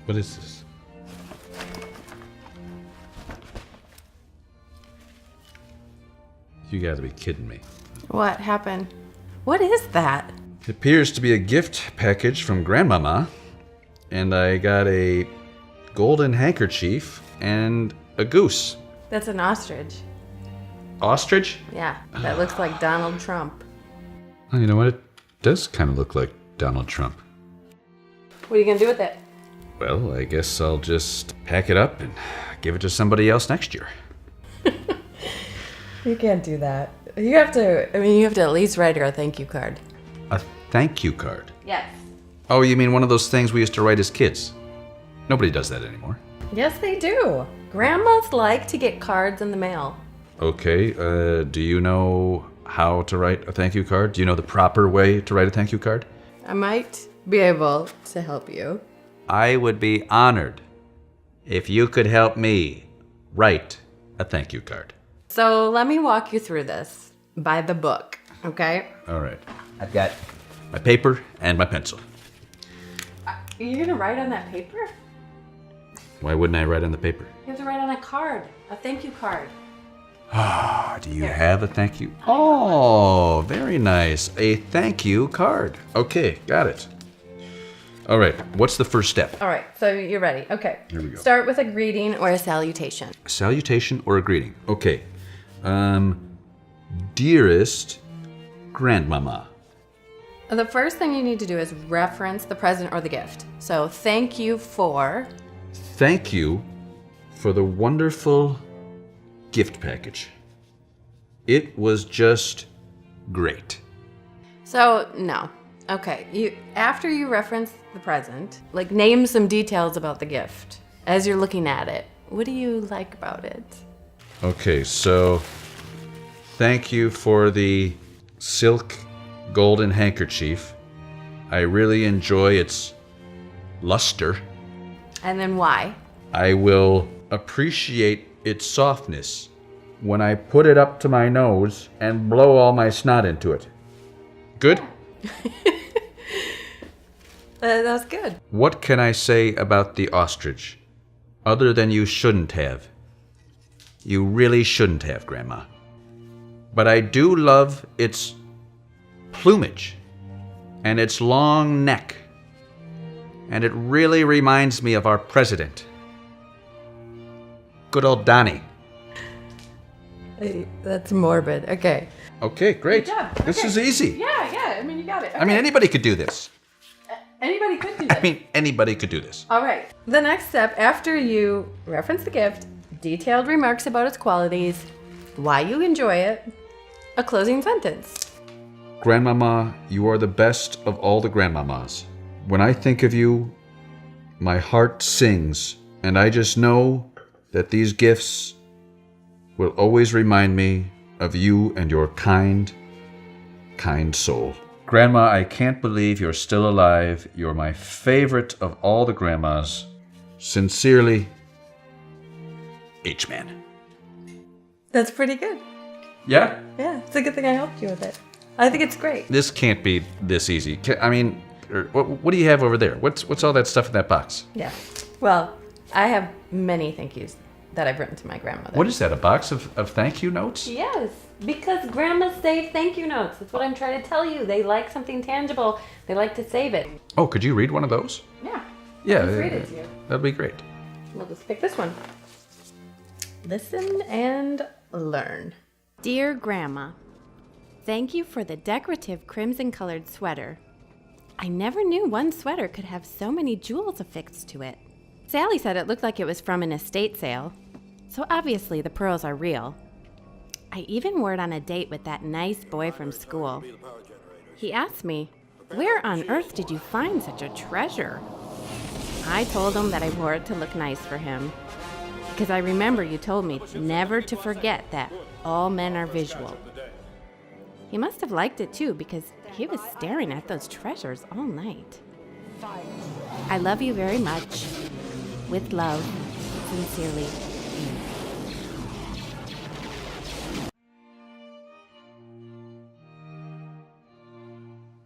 What is this? You gotta be kidding me. What happened? What is that? It appears to be a gift package from Grandmama, and I got a golden handkerchief and a goose. That's an ostrich. Ostrich? Yeah, that looks like Donald Trump. Oh, you know what? It does kind of look like Donald Trump. What are you gonna do with it? Well, I guess I'll just pack it up and give it to somebody else next year. You can't do that. You have to at least write her a thank you card. A thank you card? Yes. Oh, you mean one of those things we used to write as kids? Nobody does that anymore. Yes, they do. Grandmas like to get cards in the mail. Okay, do you know how to write a thank you card? Do you know the proper way to write a thank you card? I might be able to help you. I would be honored if you could help me write a thank you card. So let me walk you through this by the book, okay? All right. I've got my paper and my pencil. You're gonna write on that paper? Why wouldn't I write on the paper? You have to write on a card, a thank you card. Ah, do you have a thank you? Oh, very nice. A thank you card. Okay, got it. All right, what's the first step? All right, so you're ready. Okay. Here we go. Start with a greeting or a salutation. A salutation or a greeting? Okay. Dearest Grandmama. The first thing you need to do is reference the present or the gift. So thank you for... Thank you for the wonderful gift package. It was just great. So, no. Okay, after you reference the present, like name some details about the gift as you're looking at it. What do you like about it? Okay, so thank you for the silk golden handkerchief. I really enjoy its luster. And then why? I will appreciate its softness when I put it up to my nose and blow all my snot into it. Good? That's good. What can I say about the ostrich other than you shouldn't have? You really shouldn't have, Grandma. But I do love its plumage and its long neck. And it really reminds me of our president. Good old Donnie. That's morbid. Okay. Okay, great. Good job. This Okay. is easy. Yeah, I mean, you got it. Okay. I mean, anybody could do this. Anybody could do that. I mean, anybody could do this. All right. The next step, after you reference the gift, detailed remarks about its qualities, why you enjoy it, a closing sentence. Grandmama, you are the best of all the grandmamas. When I think of you, my heart sings, and I just know that these gifts will always remind me of you and your kind, kind soul. Grandma, I can't believe you're still alive. You're my favorite of all the grandmas. Sincerely, H-Man. That's pretty good. Yeah? Yeah, it's a good thing I helped you with it. I think it's great. This can't be this easy. I mean, what do you have over there? What's all that stuff in that box? Yeah. Well, I have many thank yous that I've written to my grandmother. What is that, a box of thank you notes? Yes, because grandmas save thank you notes. That's what I'm trying to tell you. They like something tangible. They like to save it. Oh, could you read one of those? Yeah. Yeah. I'll just read it to you. That'd be great. We'll just pick this one. Listen and learn. Dear Grandma, thank you for the decorative crimson-colored sweater. I never knew one sweater could have so many jewels affixed to it. Sally said it looked like it was from an estate sale, so obviously the pearls are real. I even wore it on a date with that nice boy from school. He asked me, "Where on earth did you find such a treasure?" I told him that I wore it to look nice for him, because I remember you told me never to forget that all men are visual. He must have liked it too, because he was staring at those treasures all night. I love you very much. With love, sincerely, Eve.